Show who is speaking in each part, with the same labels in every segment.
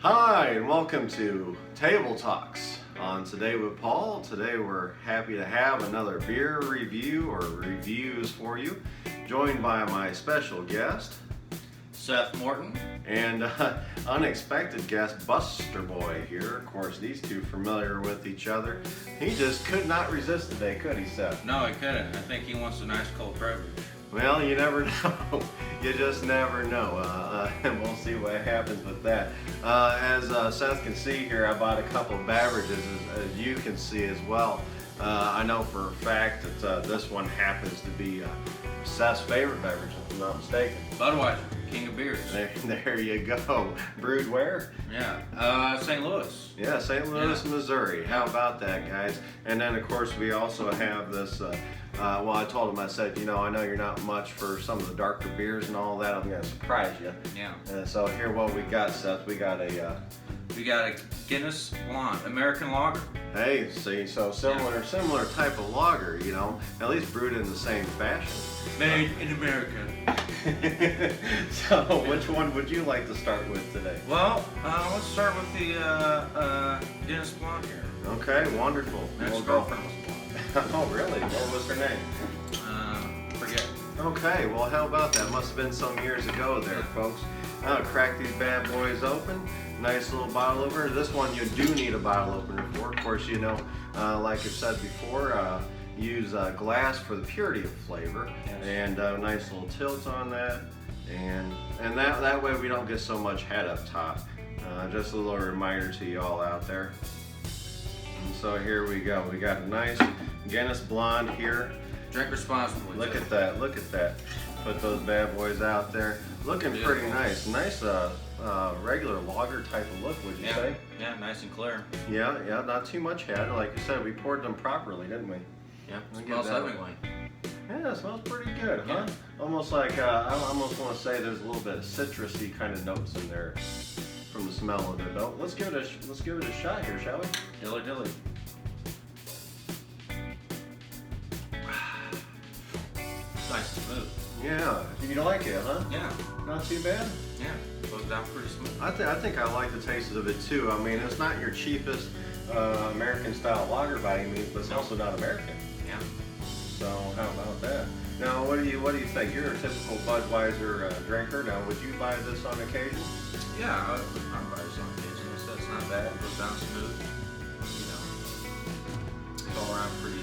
Speaker 1: Hi, and welcome to Table Talks on Today with Paul. Today we're happy to have another beer review or reviews for you, joined by my special guest,
Speaker 2: Seth Morton.
Speaker 1: And unexpected guest, Buster Boy here. Of course, these two familiar with each other. He just could not resist today, could he, Seth?
Speaker 2: No, I couldn't. I think he wants a nice cold beverage.
Speaker 1: Well, you never know. You just never know. And we'll see what happens with that. As Seth can see here, I bought a couple of beverages, as you can see as well. I know for a fact that this one happens to be Seth's favorite beverage, if I'm not mistaken.
Speaker 2: Budweiser, king of beers.
Speaker 1: There you go. Brewed where?
Speaker 2: Yeah, St. Louis.
Speaker 1: Yeah, St. Louis, Missouri. How about that, guys? And then, of course, we also have this. Well, I told him, I said, you know, I know you're not much for some of the darker beers and all that. I'm going to surprise you.
Speaker 2: Yeah.
Speaker 1: So here, what we got, Seth? We got a
Speaker 2: Guinness Blonde, American lager.
Speaker 1: Hey, see, so similar type of lager, you know, at least brewed in the same fashion.
Speaker 2: Made in America.
Speaker 1: So, which one would you like to start with today?
Speaker 2: Well, let's start with the Guinness Blonde here.
Speaker 1: Okay, wonderful.
Speaker 2: My
Speaker 1: We'll go.
Speaker 2: girlfriend was blonde.
Speaker 1: Oh, really? What was her name?
Speaker 2: Forget.
Speaker 1: Okay, well, how about that? Must have been some years ago there, folks. I'll crack these bad boys open. Nice little bottle opener. This one you do need a bottle opener for. Of course, you know, like I said before, use glass for the purity of flavor.
Speaker 2: Yes.
Speaker 1: And nice little tilt on that. And that way we don't get so much head up top. Just a little reminder to you all out there. And so here we go. We got a nice Guinness Blonde here.
Speaker 2: Drink responsibly.
Speaker 1: Look at that, look at that. Put those bad boys out there. Looking pretty nice. Nice regular lager type of look, would you say?
Speaker 2: Yeah, nice and clear.
Speaker 1: Yeah, not too much head. Like you said, we poured them properly, didn't we?
Speaker 2: Yeah,
Speaker 1: Look at
Speaker 2: smells
Speaker 1: that.
Speaker 2: heavenly.
Speaker 1: Yeah, it smells pretty good, huh?
Speaker 2: Yeah.
Speaker 1: Almost like, I almost want to say there's a little bit of citrusy kind of notes in there from the smell of it. Though. Let's give it a shot here, shall we?
Speaker 2: Dilly dilly. Nice and smooth.
Speaker 1: Yeah, you like it, huh?
Speaker 2: Yeah,
Speaker 1: Not too bad?
Speaker 2: yeah. Goes down pretty smooth.
Speaker 1: I think I like the taste of it too. I mean, it's not your cheapest American style lager by any means, but it's also not American.
Speaker 2: Yeah.
Speaker 1: So how about that? Now, what do you think? You're a typical Budweiser drinker. Now, would you buy this on occasion?
Speaker 2: Yeah, I'm buy this on occasion. It's not bad. It goes down smooth. You know, it's all around pretty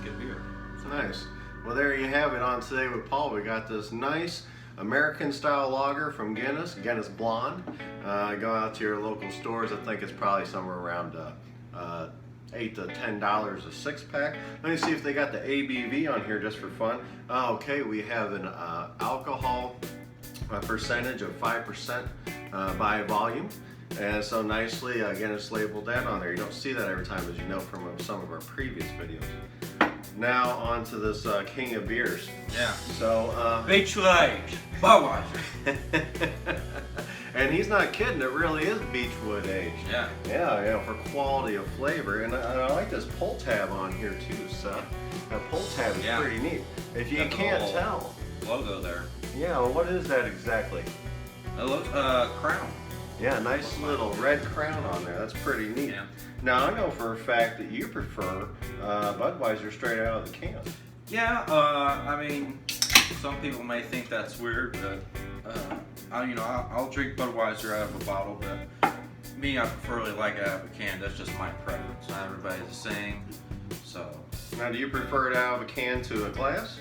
Speaker 2: good beer.
Speaker 1: Nice. Well, there you have it on Today with Paul. We got this nice American style lager from Guinness Blonde. Go out to your local stores. I think it's probably somewhere around $8 to $10 a six pack. Let me see if they got the ABV on here just for fun. Okay, we have an alcohol percentage of 5% by volume. And so nicely, Guinness labeled that on there. You don't see that every time, as you know from some of our previous videos. Now on to this King of Beers.
Speaker 2: Yeah.
Speaker 1: So,
Speaker 2: Beechwood Age, Budweiser.
Speaker 1: and he's not kidding, it really is Beechwood aged.
Speaker 2: Yeah.
Speaker 1: Yeah, for quality of flavor. And I like this pull tab on here too, so that pull tab is pretty neat. If you
Speaker 2: Got the
Speaker 1: can't
Speaker 2: little
Speaker 1: tell.
Speaker 2: Logo there.
Speaker 1: Yeah, well, what is that exactly?
Speaker 2: It looks crown.
Speaker 1: Yeah, nice little red crown on there. That's pretty neat.
Speaker 2: Yeah.
Speaker 1: Now, I know for a fact that you prefer Budweiser straight out of the can.
Speaker 2: Yeah. I mean, some people may think that's weird, but I'll drink Budweiser out of a bottle, but me, I prefer like it out of a can. That's just my preference. Not everybody's the same. So.
Speaker 1: Now, do you prefer it out of a can to a glass?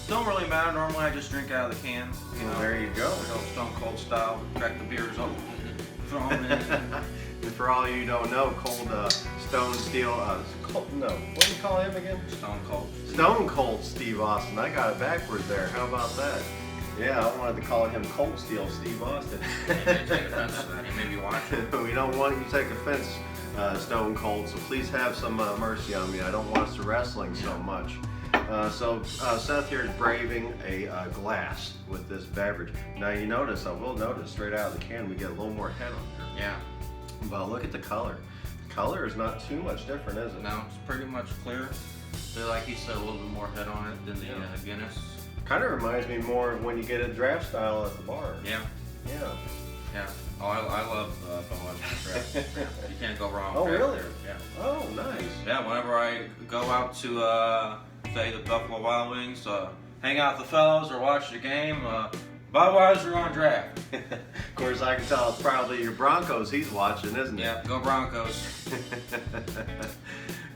Speaker 2: Don't really matter. Normally, I just drink out of the can. You know,
Speaker 1: There you go.
Speaker 2: Stone Cold style. Crack the beers open, throw them in.
Speaker 1: And for all you don't know, Cold Stone Steel, what do you call him again?
Speaker 2: Stone Cold.
Speaker 1: Stone Cold Steve Austin. I got it backwards there. How about that? Yeah, I wanted to call him Cold Steel Steve Austin.
Speaker 2: He may take offense to that. He may be watching.
Speaker 1: We don't want you to take offense, Stone Cold, so please have some mercy on me. I don't want us to wrestling so much. So Seth here is braving a glass with this beverage. Now you notice, I will notice, straight out of the can we get a little more head on here.
Speaker 2: Yeah.
Speaker 1: But look at the color. The color is not too much different, is it?
Speaker 2: No, it's pretty much clear. But like you said, a little bit more head on it than the Guinness.
Speaker 1: Kind of reminds me more of when you get a draft style at the bar.
Speaker 2: Yeah.
Speaker 1: Yeah.
Speaker 2: Yeah. Oh, I love Budweiser Draft. You can't go wrong.
Speaker 1: Oh,
Speaker 2: with
Speaker 1: really?
Speaker 2: there. Yeah.
Speaker 1: Oh, nice.
Speaker 2: Yeah, whenever I go out to, say, the Buffalo Wild Wings, hang out with the fellows or watch the game, Budweiser on draft.
Speaker 1: Of course, I can tell it's probably your Broncos he's watching, isn't it?
Speaker 2: Yeah, go Broncos.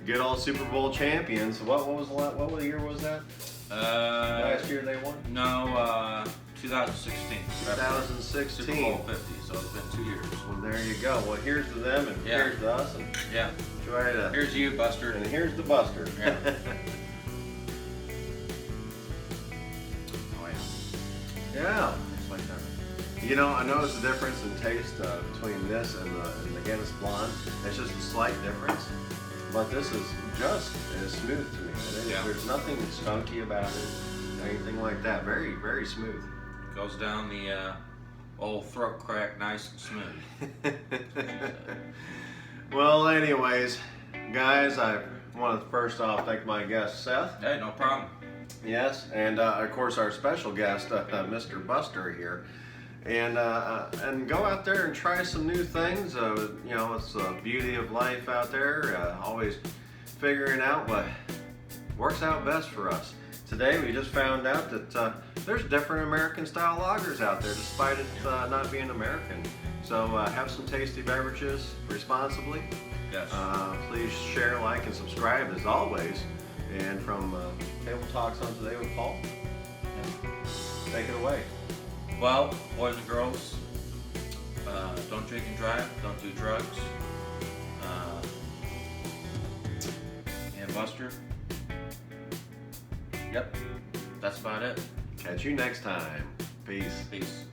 Speaker 1: Good old Super Bowl champions. What year was that? Last year they won?
Speaker 2: No, 2016.
Speaker 1: 2016.
Speaker 2: Super Bowl 50, so it's been 2 years.
Speaker 1: Well, there you go. Well, here's to them and
Speaker 2: Yeah.
Speaker 1: here's to us. And
Speaker 2: Yeah.
Speaker 1: try to.
Speaker 2: Here's you, Buster.
Speaker 1: And here's the Buster.
Speaker 2: Yeah. Oh, yeah.
Speaker 1: Yeah.
Speaker 2: It's like that.
Speaker 1: You know, I noticed the difference in taste between this and the Guinness Blonde. It's just a slight difference. But this is just as smooth to me.
Speaker 2: Yeah.
Speaker 1: There's nothing skunky about it, anything like that. Very, very smooth.
Speaker 2: Goes down the old throat crack nice and smooth.
Speaker 1: Well, anyways, guys, I want to first off thank my guest, Seth.
Speaker 2: Hey, no problem.
Speaker 1: Yes, and of course our special guest, Mr. Buster here. And go out there and try some new things. You know, it's the beauty of life out there. Always figuring out what works out best for us. Today we just found out that there's different American style lagers out there, despite it not being American. So have some tasty beverages responsibly.
Speaker 2: Yes.
Speaker 1: Please share, like, and subscribe as always. And from Table Talks on Today with Paul, take it away.
Speaker 2: Well, boys and girls, don't drink and drive, don't do drugs. And Buster, yep, that's about it.
Speaker 1: Catch you next time. Peace.
Speaker 2: Peace.